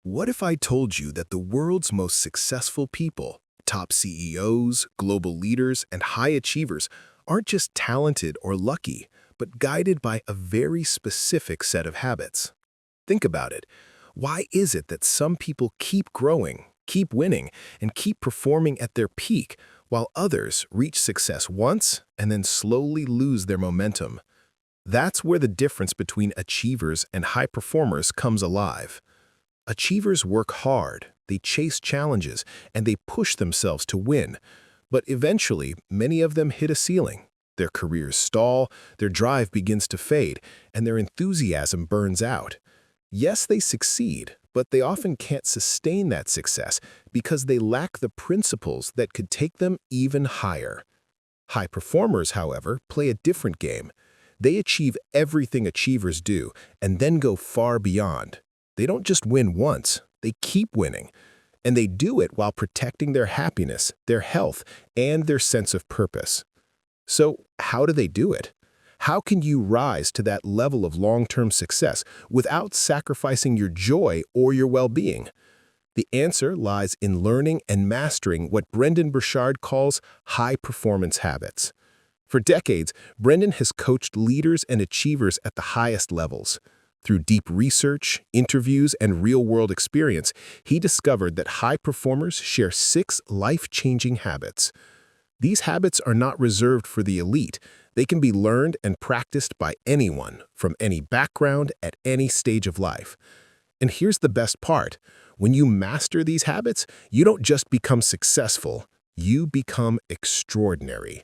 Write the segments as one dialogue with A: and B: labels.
A: What if I told you that the world's most successful people, top CEOs, global leaders, and high achievers aren't just talented or lucky, but guided by a very specific set of habits? Think about it. Why is it that some people keep growing, keep winning, and keep performing at their peak, while others reach success once and then slowly lose their momentum? That's where the difference between achievers and high performers comes alive. Achievers work hard, they chase challenges, and they push themselves to win. But eventually, many of them hit a ceiling. Their careers stall, their drive begins to fade, and their enthusiasm burns out. Yes, they succeed, but they often can't sustain that success because they lack the principles that could take them even higher. High performers, however, play a different game. They achieve everything achievers do and then go far beyond. They don't just win once, they keep winning. And they do it while protecting their happiness, their health, and their sense of purpose. So, how do they do it? How can you rise to that level of long-term success without sacrificing your joy or your well-being? The answer lies in learning and mastering what Brendon Burchard calls high-performance habits. For decades, Brendon has coached leaders and achievers at the highest levels. Through deep research, interviews, and real-world experience, he discovered that high performers share 6 life-changing habits. These habits are not reserved for the elite. They can be learned and practiced by anyone, from any background, at any stage of life. And here's the best part. When you master these habits, you don't just become successful, you become extraordinary.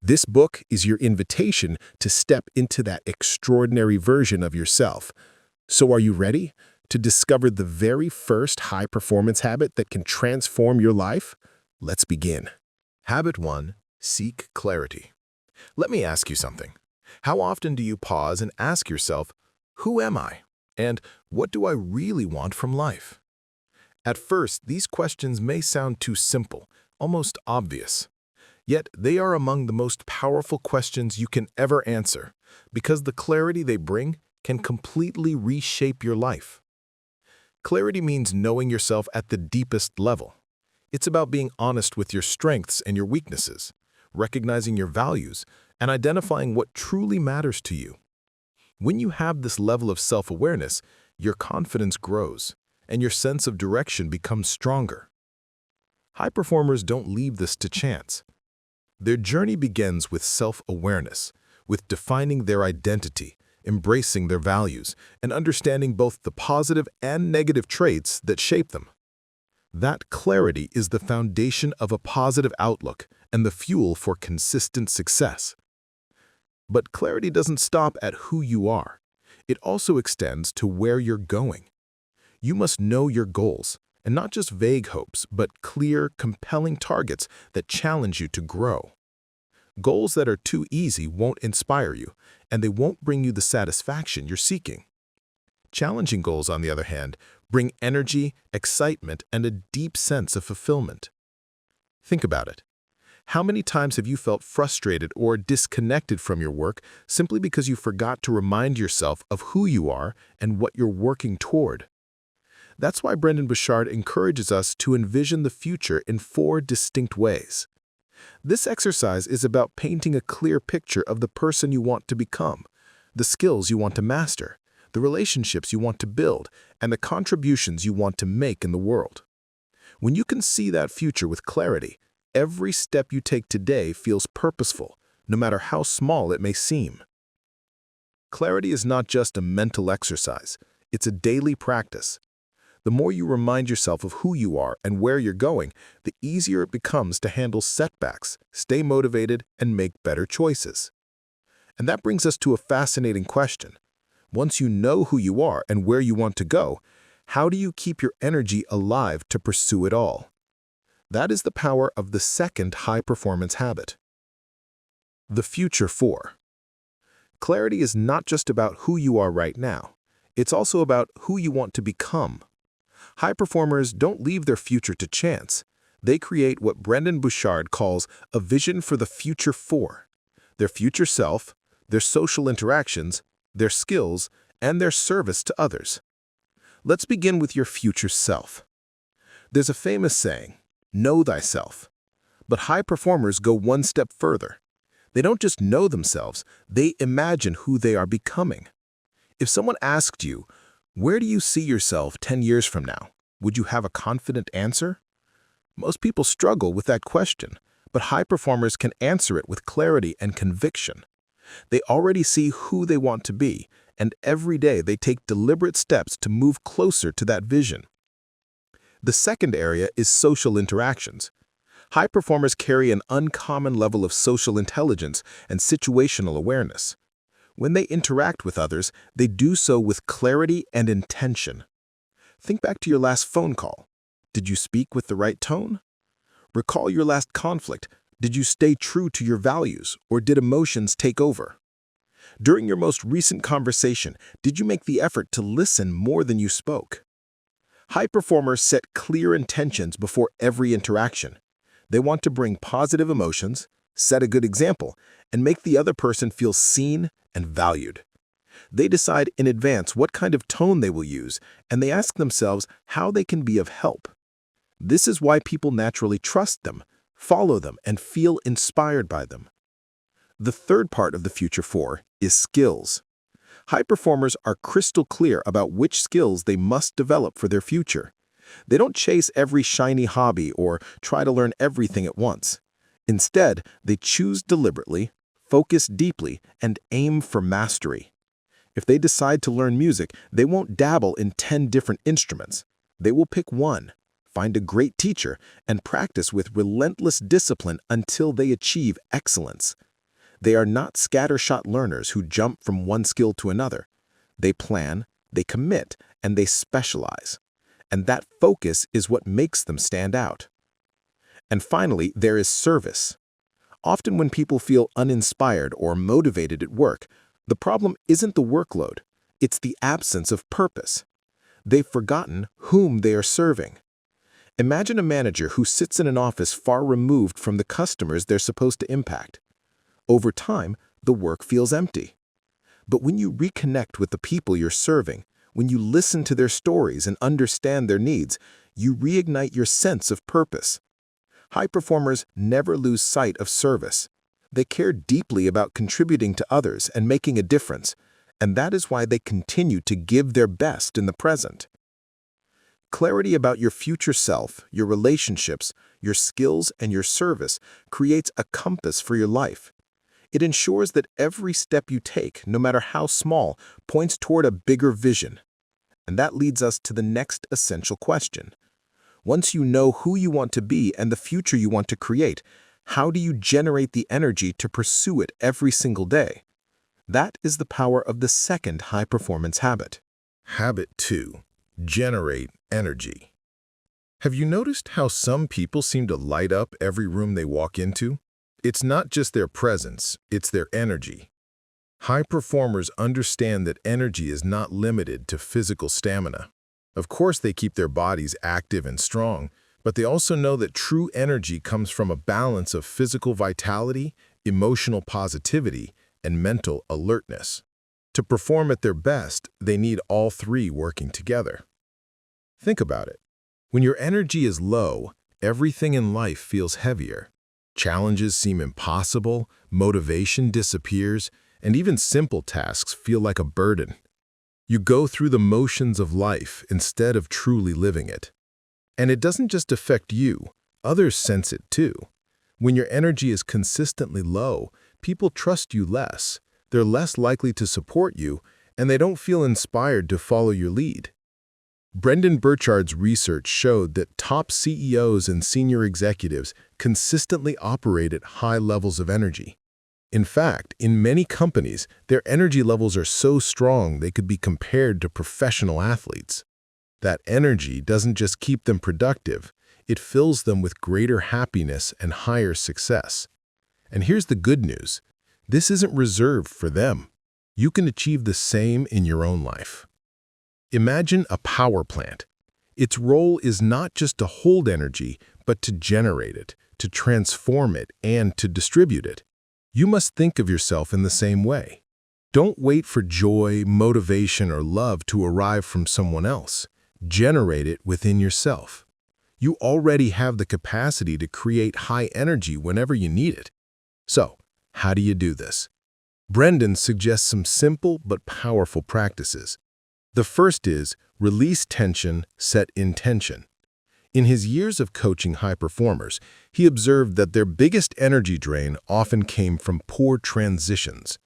A: This book is your invitation to step into that extraordinary version of yourself. So are you ready to discover the very first high-performance habit that can transform your life? Let's begin. Habit 1. Seek clarity. Let me ask you something. How often do you pause and ask yourself, who am I? And what do I really want from life? At first, these questions may sound too simple, almost obvious. Yet they are among the most powerful questions you can ever answer, because the clarity they bring can completely reshape your life. Clarity means knowing yourself at the deepest level. It's about being honest with your strengths and your weaknesses, recognizing your values, and identifying what truly matters to you. When you have this level of self-awareness, your confidence grows, and your sense of direction becomes stronger. High performers don't leave this to chance. Their journey begins with self-awareness, with defining their identity, embracing their values, and understanding both the positive and negative traits that shape them. That clarity is the foundation of a positive outlook and the fuel for consistent success. But clarity doesn't stop at who you are. It also extends to where you're going. You must know your goals, and not just vague hopes, but clear, compelling targets that challenge you to grow. Goals that are too easy won't inspire you, and they won't bring you the satisfaction you're seeking. Challenging goals, on the other hand, bring energy, excitement, and a deep sense of fulfillment. Think about it. How many times have you felt frustrated or disconnected from your work simply because you forgot to remind yourself of who you are and what you're working toward? That's why Brendon Burchard encourages us to envision the future in 4 distinct ways. This exercise is about painting a clear picture of the person you want to become, the skills you want to master, the relationships you want to build, and the contributions you want to make in the world. When you can see that future with clarity, every step you take today feels purposeful, no matter how small it may seem. Clarity is not just a mental exercise, it's a daily practice. The more you remind yourself of who you are and where you're going, the easier it becomes to handle setbacks, stay motivated, and make better choices. And that brings us to a fascinating question. Once you know who you are and where you want to go, how do you keep your energy alive to pursue it all? That is the power of the second high-performance habit. The future 4. Clarity is not just about who you are right now. It's also about who you want to become. High performers don't leave their future to chance. They create what Brendon Burchard calls a vision for the future 4. Their future self, their social interactions, their skills, and their service to others. Let's begin with your future self. There's a famous saying, know thyself. But high performers go one step further. They don't just know themselves, they imagine who they are becoming. If someone asked you, where do you see yourself 10 years from now? Would you have a confident answer? Most people struggle with that question, but high performers can answer it with clarity and conviction. They already see who they want to be, and every day they take deliberate steps to move closer to that vision. The second area is social interactions. High performers carry an uncommon level of social intelligence and situational awareness. When they interact with others, they do so with clarity and intention. Think back to your last phone call. Did you speak with the right tone? Recall your last conflict. Did you stay true to your values, or did emotions take over? During your most recent conversation, did you make the effort to listen more than you spoke? High performers set clear intentions before every interaction. They want to bring positive emotions, set a good example, and make the other person feel seen and valued. They decide in advance what kind of tone they will use, and they ask themselves how they can be of help. This is why people naturally trust them, follow them, and feel inspired by them. The third part of the Future 4 is skills. High performers are crystal clear about which skills they must develop for their future. They don't chase every shiny hobby or try to learn everything at once. Instead, they choose deliberately, focus deeply, and aim for mastery. If they decide to learn music, they won't dabble in 10 different instruments. They will pick one, find a great teacher, and practice with relentless discipline until they achieve excellence. They are not scattershot learners who jump from one skill to another. They plan, they commit, and they specialize. And that focus is what makes them stand out. And finally, there is service. Often when people feel uninspired or motivated at work, the problem isn't the workload, it's the absence of purpose. They've forgotten whom they are serving. Imagine a manager who sits in an office far removed from the customers they're supposed to impact. Over time, the work feels empty. But when you reconnect with the people you're serving, when you listen to their stories and understand their needs, you reignite your sense of purpose. High performers never lose sight of service. They care deeply about contributing to others and making a difference, and that is why they continue to give their best in the present. Clarity about your future self, your relationships, your skills, and your service creates a compass for your life. It ensures that every step you take, no matter how small, points toward a bigger vision. And that leads us to the next essential question. Once you know who you want to be and the future you want to create, how do you generate the energy to pursue it every single day? That is the power of the second high-performance habit.
B: Habit 2. Generate energy. Have you noticed how some people seem to light up every room they walk into? It's not just their presence, it's their energy. High performers understand that energy is not limited to physical stamina. Of course, they keep their bodies active and strong, but they also know that true energy comes from a balance of physical vitality, emotional positivity, and mental alertness. To perform at their best, they need all three working together. Think about it. When your energy is low, everything in life feels heavier. Challenges seem impossible, motivation disappears, and even simple tasks feel like a burden. You go through the motions of life instead of truly living it. And it doesn't just affect you, others sense it too. When your energy is consistently low, people trust you less, they're less likely to support you, and they don't feel inspired to follow your lead. Brendon Burchard's research showed that top CEOs and senior executives consistently operate at high levels of energy. In fact, in many companies, their energy levels are so strong they could be compared to professional athletes. That energy doesn't just keep them productive, it fills them with greater happiness and higher success. And here's the good news. This isn't reserved for them. You can achieve the same in your own life. Imagine a power plant. Its role is not just to hold energy, but to generate it, to transform it, and to distribute it. You must think of yourself in the same way. Don't wait for joy, motivation, or love to arrive from someone else. Generate it within yourself. You already have the capacity to create high energy whenever you need it. So, how do you do this? Brendon suggests some simple but powerful practices. The first is release tension, set intention. In his years of coaching high performers, he observed that their biggest energy drain often came from poor transitions.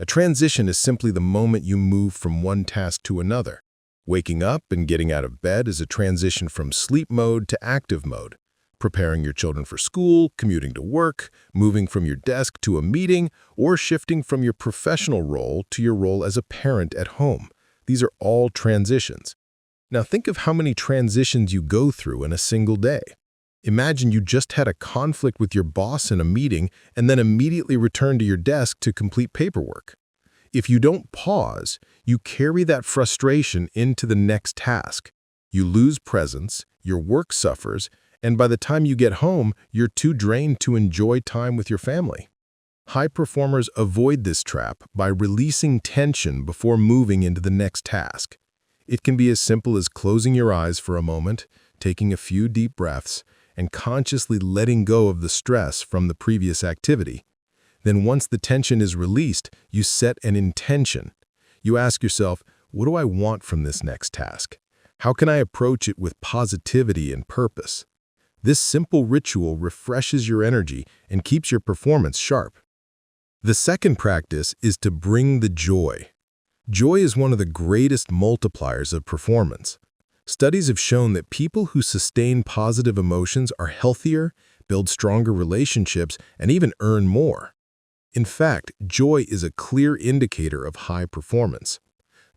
B: A transition is simply the moment you move from one task to another. Waking up and getting out of bed is a transition from sleep mode to active mode. Preparing your children for school, commuting to work, moving from your desk to a meeting, or shifting from your professional role to your role as a parent at home. These are all transitions. Now think of how many transitions you go through in a single day. Imagine you just had a conflict with your boss in a meeting and then immediately return to your desk to complete paperwork. If you don't pause, you carry that frustration into the next task. You lose presence, your work suffers, and by the time you get home, you're too drained to enjoy time with your family. High performers avoid this trap by releasing tension before moving into the next task. It can be as simple as closing your eyes for a moment, taking a few deep breaths, and consciously letting go of the stress from the previous activity. Then once the tension is released, you set an intention. You ask yourself, what do I want from this next task? How can I approach it with positivity and purpose? This simple ritual refreshes your energy and keeps your performance sharp. The second practice is to bring the joy. Joy is one of the greatest multipliers of performance. Studies have shown that people who sustain positive emotions are healthier, build stronger relationships, and even earn more. In fact, joy is a clear indicator of high performance.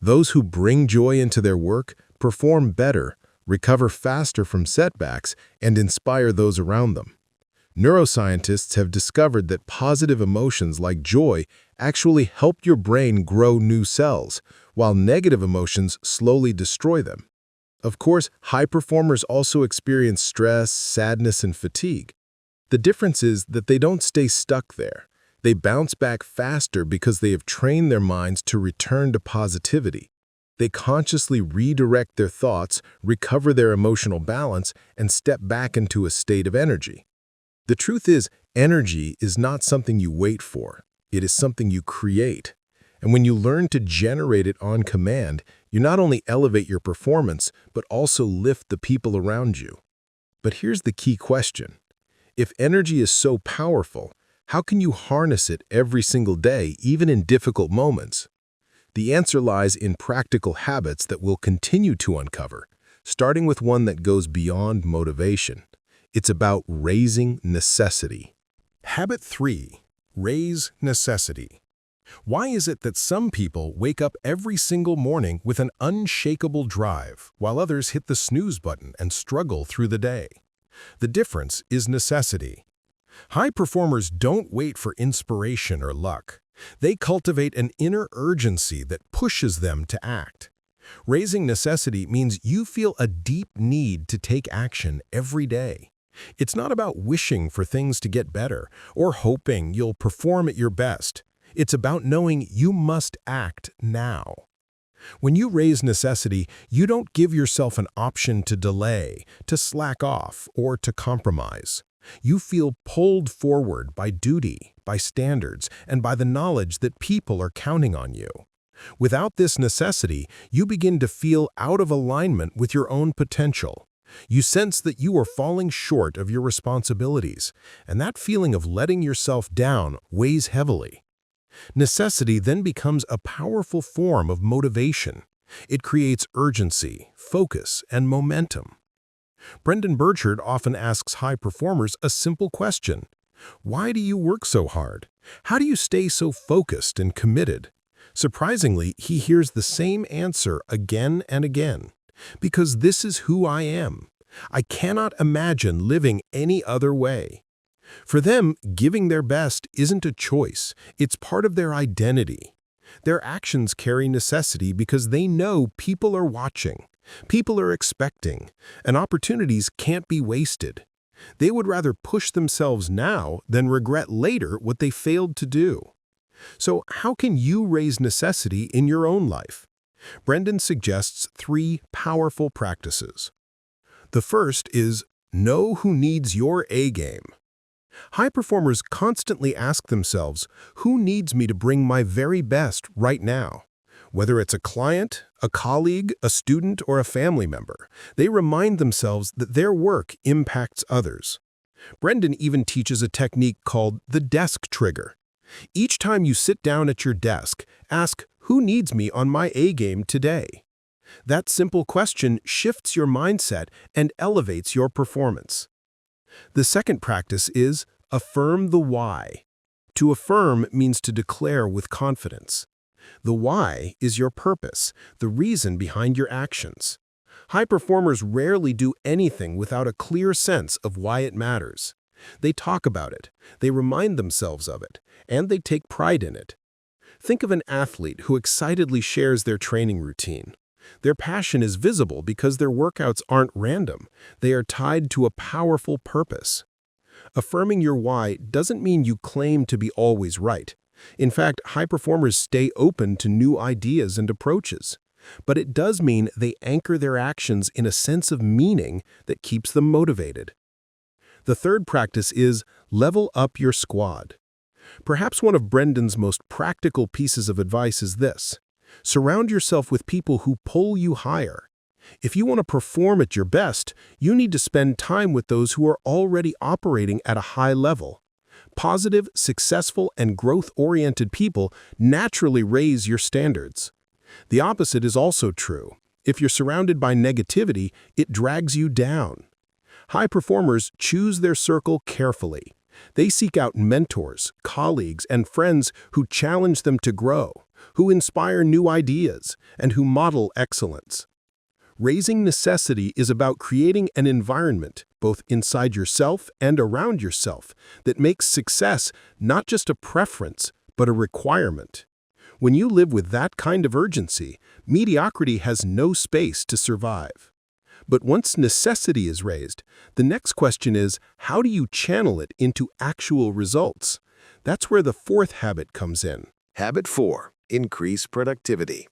B: Those who bring joy into their work perform better, recover faster from setbacks, and inspire those around them. Neuroscientists have discovered that positive emotions like joy actually help your brain grow new cells, while negative emotions slowly destroy them. Of course, high performers also experience stress, sadness, and fatigue. The difference is that they don't stay stuck there. They bounce back faster because they have trained their minds to return to positivity. They consciously redirect their thoughts, recover their emotional balance, and step back into a state of energy. The truth is, energy is not something you wait for. It is something you create. And when you learn to generate it on command, you not only elevate your performance, but also lift the people around you. But here's the key question. If energy is so powerful, how can you harness it every single day, even in difficult moments? The answer lies in practical habits that we'll continue to uncover, starting with one that goes beyond motivation. It's about raising necessity.
C: Habit 3. Raise necessity. Why is it that some people wake up every single morning with an unshakable drive, while others hit the snooze button and struggle through the day? The difference is necessity. High performers don't wait for inspiration or luck. They cultivate an inner urgency that pushes them to act. Raising necessity means you feel a deep need to take action every day. It's not about wishing for things to get better or hoping you'll perform at your best. It's about knowing you must act now. When you raise necessity, you don't give yourself an option to delay, to slack off, or to compromise. You feel pulled forward by duty, by standards, and by the knowledge that people are counting on you. Without this necessity, you begin to feel out of alignment with your own potential. You sense that you are falling short of your responsibilities, and that feeling of letting yourself down weighs heavily. Necessity then becomes a powerful form of motivation. It creates urgency, focus, and momentum. Brendon Burchard often asks high performers a simple question. Why do you work so hard? How do you stay so focused and committed? Surprisingly, he hears the same answer again and again. Because this is who I am. I cannot imagine living any other way. For them, giving their best isn't a choice. It's part of their identity. Their actions carry necessity because they know people are watching. People are expecting, and opportunities can't be wasted. They would rather push themselves now than regret later what they failed to do. So how can you raise necessity in your own life? Brendon suggests 3 powerful practices. The first is know who needs your A-game. High performers constantly ask themselves, who needs me to bring my very best right now? Whether it's a client, a colleague, a student, or a family member, they remind themselves that their work impacts others. Brendon even teaches a technique called the desk trigger. Each time you sit down at your desk, ask, who needs me on my A-game today? That simple question shifts your mindset and elevates your performance. The second practice is affirm the why. To affirm means to declare with confidence. The why is your purpose, the reason behind your actions. High performers rarely do anything without a clear sense of why it matters. They talk about it, they remind themselves of it, and they take pride in it. Think of an athlete who excitedly shares their training routine. Their passion is visible because their workouts aren't random. They are tied to a powerful purpose. Affirming your why doesn't mean you claim to be always right. In fact, high performers stay open to new ideas and approaches. But it does mean they anchor their actions in a sense of meaning that keeps them motivated. The third practice is level up your squad. Perhaps one of Brendon's most practical pieces of advice is this: surround yourself with people who pull you higher. If you want to perform at your best, you need to spend time with those who are already operating at a high level. Positive, successful, and growth-oriented people naturally raise your standards. The opposite is also true. If you're surrounded by negativity, it drags you down. High performers choose their circle carefully. They seek out mentors, colleagues, and friends who challenge them to grow, who inspire new ideas, and who model excellence. Raising necessity is about creating an environment, both inside yourself and around yourself, that makes success not just a preference, but a requirement. When you live with that kind of urgency, mediocrity has no space to survive. But once necessity is raised, the next question is, how do you channel it into actual results? That's where the fourth habit comes in.
A: Habit 4. Increase productivity.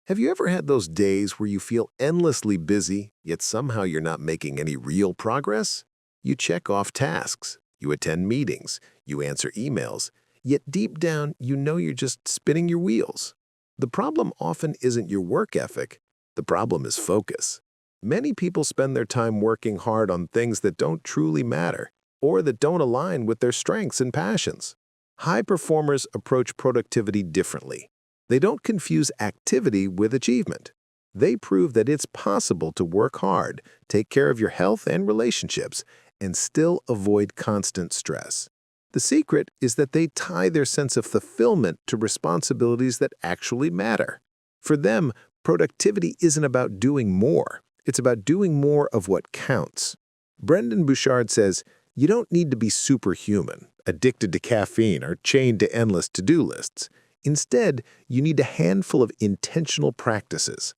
A: Have you ever had those days where you feel endlessly busy, yet somehow you're not making any real progress? You check off tasks, you attend meetings, you answer emails, yet deep down you know you're just spinning your wheels. The problem often isn't your work ethic. The problem is focus. Many people spend their time working hard on things that don't truly matter, or that don't align with their strengths and passions. High performers approach productivity differently. They don't confuse activity with achievement. They prove that it's possible to work hard, take care of your health and relationships, and still avoid constant stress. The secret is that they tie their sense of fulfillment to responsibilities that actually matter. For them, productivity isn't about doing more. It's about doing more of what counts. Brendon Burchard says, you don't need to be superhuman, addicted to caffeine, or chained to endless to-do lists. Instead, you need a handful of intentional practices.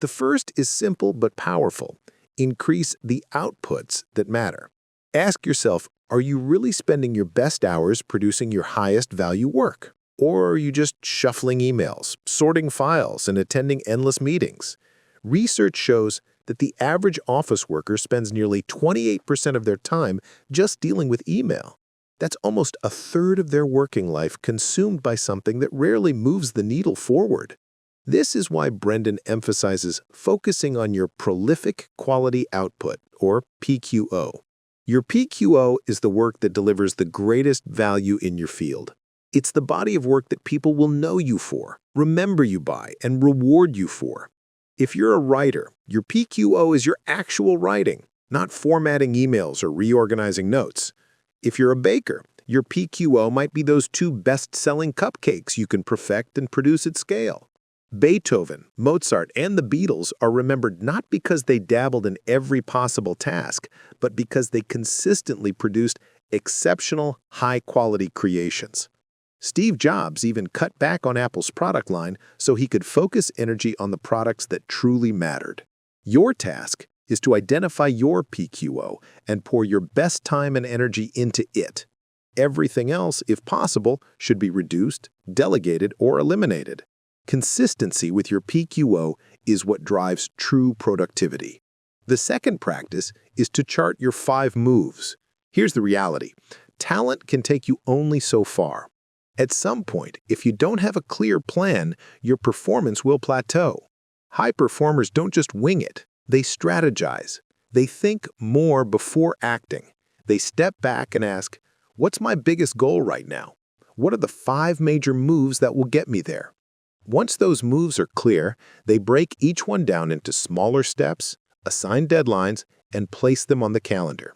A: The first is simple but powerful. Increase the outputs that matter. Ask yourself, are you really spending your best hours producing your highest value work? Or are you just shuffling emails, sorting files, and attending endless meetings? Research shows that the average office worker spends nearly 28% of their time just dealing with email. That's almost a third of their working life consumed by something that rarely moves the needle forward. This is why Brendon emphasizes focusing on your prolific quality output, or PQO. Your PQO is the work that delivers the greatest value in your field. It's the body of work that people will know you for, remember you by, and reward you for. If you're a writer, your PQO is your actual writing, not formatting emails or reorganizing notes. If you're a baker, your PQO might be those 2 best-selling cupcakes you can perfect and produce at scale. Beethoven, Mozart, and the Beatles are remembered not because they dabbled in every possible task, but because they consistently produced exceptional, high-quality creations. Steve Jobs even cut back on Apple's product line so he could focus energy on the products that truly mattered. Your task is to identify your PQO and pour your best time and energy into it. Everything else, if possible, should be reduced, delegated, or eliminated. Consistency with your PQO is what drives true productivity. The second practice is to chart your 5 moves. Here's the reality. Talent can take you only so far. At some point, if you don't have a clear plan, your performance will plateau. High performers don't just wing it. They strategize. They think more before acting. They step back and ask, what's my biggest goal right now? What are the 5 major moves that will get me there? Once those moves are clear, they break each one down into smaller steps, assign deadlines, and place them on the calendar.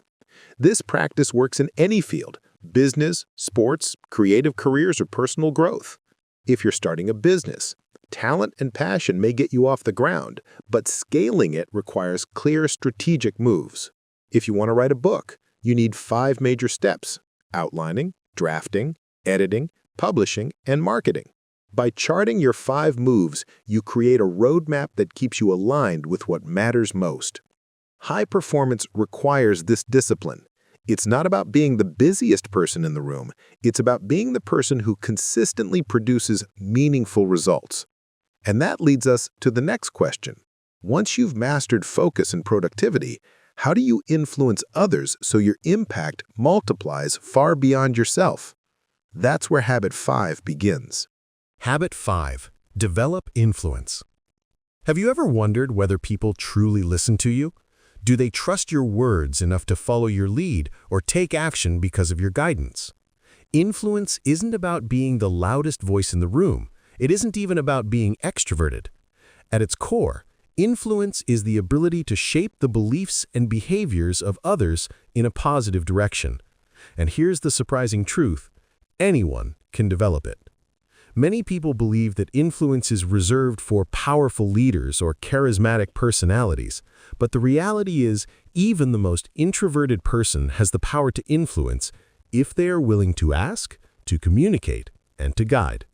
A: This practice works in any field: business, sports, creative careers, or personal growth. If you're starting a business, talent and passion may get you off the ground, but scaling it requires clear strategic moves. If you want to write a book, you need 5 major steps: outlining, drafting, editing, publishing, and marketing. By charting your 5 moves, you create a roadmap that keeps you aligned with what matters most. High performance requires this discipline. It's not about being the busiest person in the room. It's about being the person who consistently produces meaningful results. And that leads us to the next question. Once you've mastered focus and productivity, how do you influence others so your impact multiplies far beyond yourself? That's where Habit 5 begins.
C: Habit 5. Develop influence. Have you ever wondered whether people truly listen to you? Do they trust your words enough to follow your lead or take action because of your guidance? Influence isn't about being the loudest voice in the room. It isn't even about being extroverted. At its core, influence is the ability to shape the beliefs and behaviors of others in a positive direction. And here's the surprising truth: anyone can develop it. Many people believe that influence is reserved for powerful leaders or charismatic personalities, but the reality is even the most introverted person has the power to influence if they are willing to ask, to communicate, and to guide.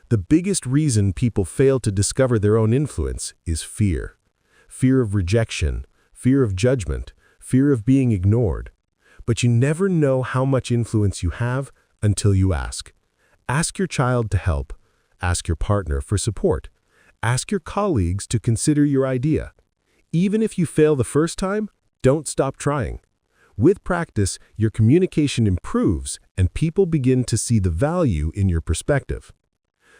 C: The biggest reason people fail to discover their own influence is fear. Fear of rejection, fear of judgment, fear of being ignored. But you never know how much influence you have until you ask. Ask your child to help. Ask your partner for support. Ask your colleagues to consider your idea. Even if you fail the first time, don't stop trying. With practice, your communication improves and people begin to see the value in your perspective.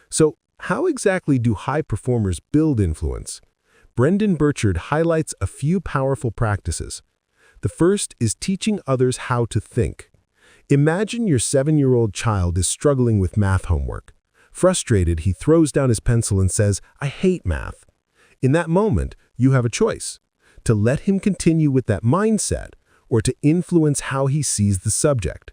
C: So, how exactly do high performers build influence? Brendon Burchard highlights a few powerful practices. The first is teaching others how to think. Imagine your 7-year-old child is struggling with math homework. Frustrated, he throws down his pencil and says, "I hate math." In that moment, you have a choice: to let him continue with that mindset or to influence how he sees the subject.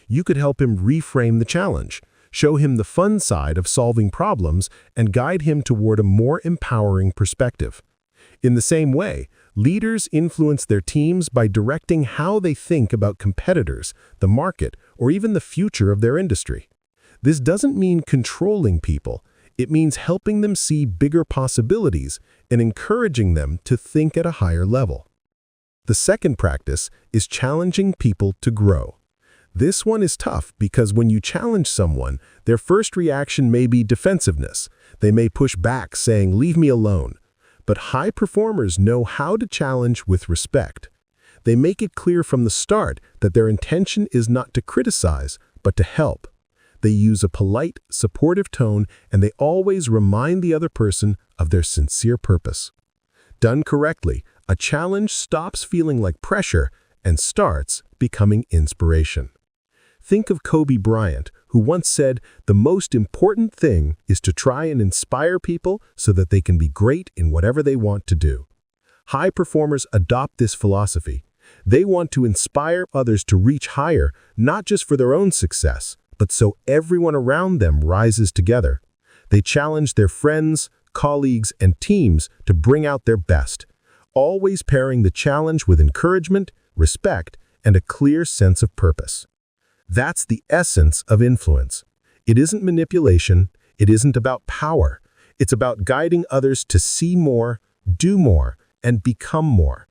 C: You could help him reframe the challenge, show him the fun side of solving problems, and guide him toward a more empowering perspective. In the same way, leaders influence their teams by directing how they think about competitors, the market, or even the future of their industry. This doesn't mean controlling people. It means helping them see bigger possibilities and encouraging them to think at a higher level. The second practice is challenging people to grow. This one is tough because when you challenge someone, their first reaction may be defensiveness. They may push back, saying, "Leave me alone." But high performers know how to challenge with respect. They make it clear from the start that their intention is not to criticize, but to help. They use a polite, supportive tone, and they always remind the other person of their sincere purpose. Done correctly, a challenge stops feeling like pressure and starts becoming inspiration. Think of Kobe Bryant, who once said, "The most important thing is to try and inspire people so that they can be great in whatever they want to do." High performers adopt this philosophy. They want to inspire others to reach higher, not just for their own success, but so everyone around them rises together. They challenge their friends, colleagues, and teams to bring out their best, always pairing the challenge with encouragement, respect, and a clear sense of purpose. That's the essence of influence. It isn't manipulation. It isn't about power. It's about guiding others to see more, do more, and become more.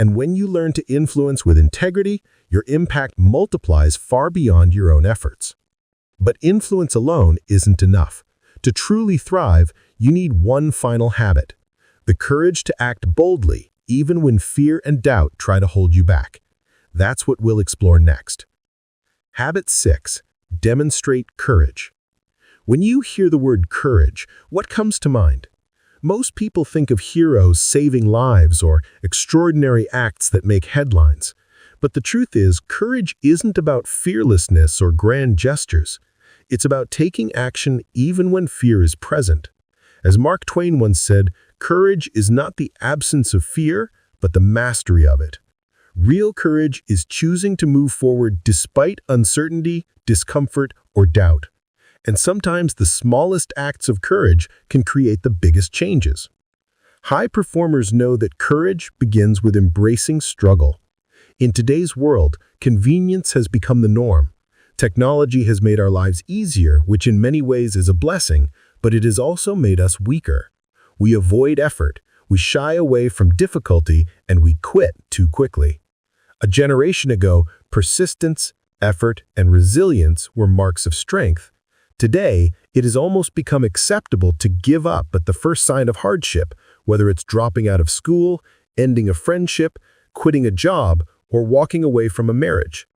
C: And when you learn to influence with integrity, your impact multiplies far beyond your own efforts. But influence alone isn't enough. To truly thrive, you need one final habit: the courage to act boldly, even when fear and doubt try to hold you back. That's what we'll explore next. Habit 6. Demonstrate courage. When you hear the word courage, what comes to mind? Most people think of heroes saving lives or extraordinary acts that make headlines. But the truth is, courage isn't about fearlessness or grand gestures. It's about taking action even when fear is present. As Mark Twain once said, courage is not the absence of fear, but the mastery of it. Real courage is choosing to move forward despite uncertainty, discomfort, or doubt. And sometimes the smallest acts of courage can create the biggest changes. High performers know that courage begins with embracing struggle. In today's world, convenience has become the norm. Technology has made our lives easier, which in many ways is a blessing, but it has also made us weaker. We avoid effort, we shy away from difficulty, and we quit too quickly. A generation ago, persistence, effort, and resilience were marks of strength. Today, it has almost become acceptable to give up at the first sign of hardship, whether it's dropping out of school, ending a friendship, quitting a job, or walking away from a marriage.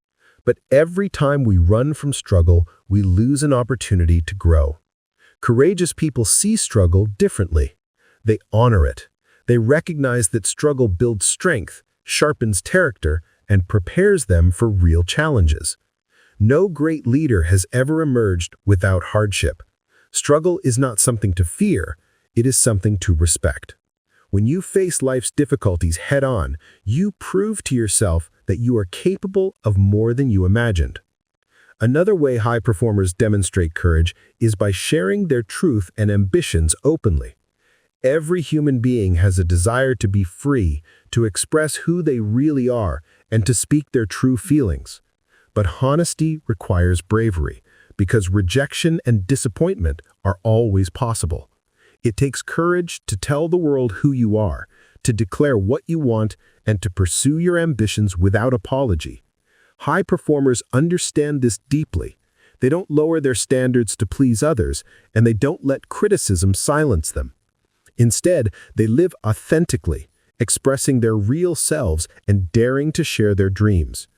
C: But every time we run from struggle, we lose an opportunity to grow. Courageous people see struggle differently. They honor it. They recognize that struggle builds strength, sharpens character, and prepares them for real challenges. No great leader has ever emerged without hardship. Struggle is not something to fear, it is something to respect. When you face life's difficulties head-on, you prove to yourself that you are capable of more than you imagined. Another way high performers demonstrate courage is by sharing their truth and ambitions openly. Every human being has a desire to be free, to express who they really are, and to speak their true feelings. But honesty requires bravery, because rejection and disappointment are always possible. It takes courage to tell the world who you are, to declare what you want, and to pursue your ambitions without apology. High performers understand this deeply. They don't lower their standards to please others, and they don't let criticism silence them. Instead, they live authentically, expressing their real selves and daring to share their dreams.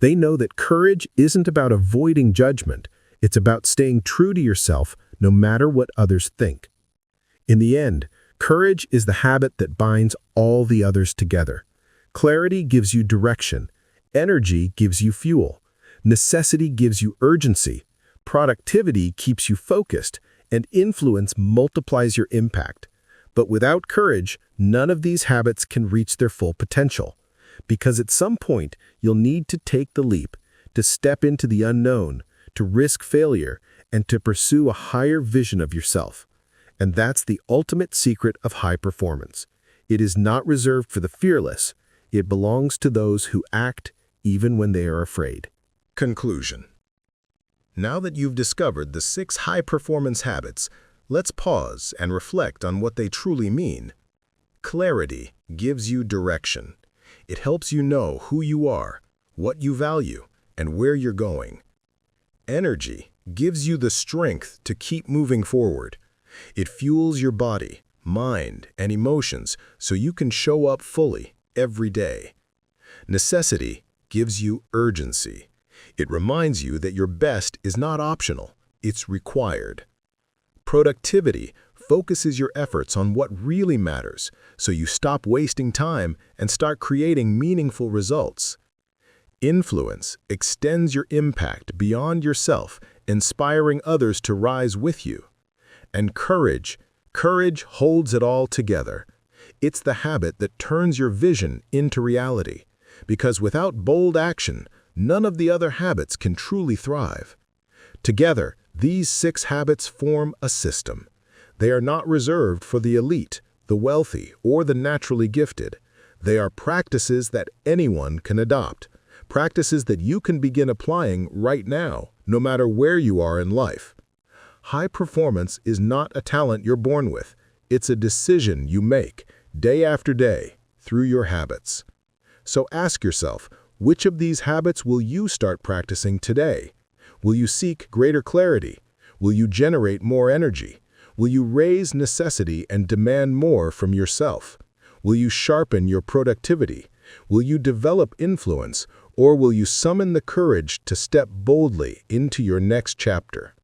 C: They know that courage isn't about avoiding judgment, it's about staying true to yourself no matter what others think. In the end, courage is the habit that binds all the others together. Clarity gives you direction, energy gives you fuel, necessity gives you urgency, productivity keeps you focused, and influence multiplies your impact. But without courage, none of these habits can reach their full potential. Because at some point, you'll need to take the leap, to step into the unknown, to risk failure, and to pursue a higher vision of yourself. And that's the ultimate secret of high performance. It is not reserved for the fearless. It belongs to those who act even when they are afraid.
B: Conclusion. Now that you've discovered the 6 high-performance habits, let's pause and reflect on what they truly mean. Clarity gives you direction. It helps you know who you are, what you value, and where you're going. Energy gives you the strength to keep moving forward. It fuels your body, mind, and emotions so you can show up fully every day. Necessity gives you urgency. It reminds you that your best is not optional, it's required. Productivity focuses your efforts on what really matters, so you stop wasting time and start creating meaningful results. Influence extends your impact beyond yourself, inspiring others to rise with you. And courage holds it all together. It's the habit that turns your vision into reality, because without bold action, none of the other habits can truly thrive. Together, these 6 habits form a system. They are not reserved for the elite, the wealthy, or the naturally gifted. They are practices that anyone can adopt, practices that you can begin applying right now, no matter where you are in life. High performance is not a talent you're born with. It's a decision you make, day after day, through your habits. So ask yourself, which of these habits will you start practicing today? Will you seek greater clarity? Will you generate more energy? Will you raise necessity and demand more from yourself? Will you sharpen your productivity? Will you develop influence, or will you summon the courage to step boldly into your next chapter?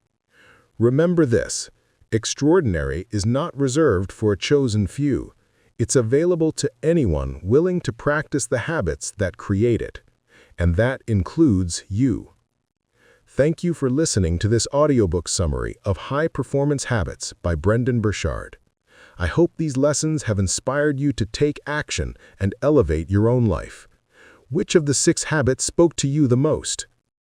B: Remember this: extraordinary is not reserved for a chosen few. It's available to anyone willing to practice the habits that create it. And that includes you. Thank you for listening to this audiobook summary of High Performance Habits by Brendon Burchard. I hope these lessons have inspired you to take action and elevate your own life. Which of the 6 habits spoke to you the most?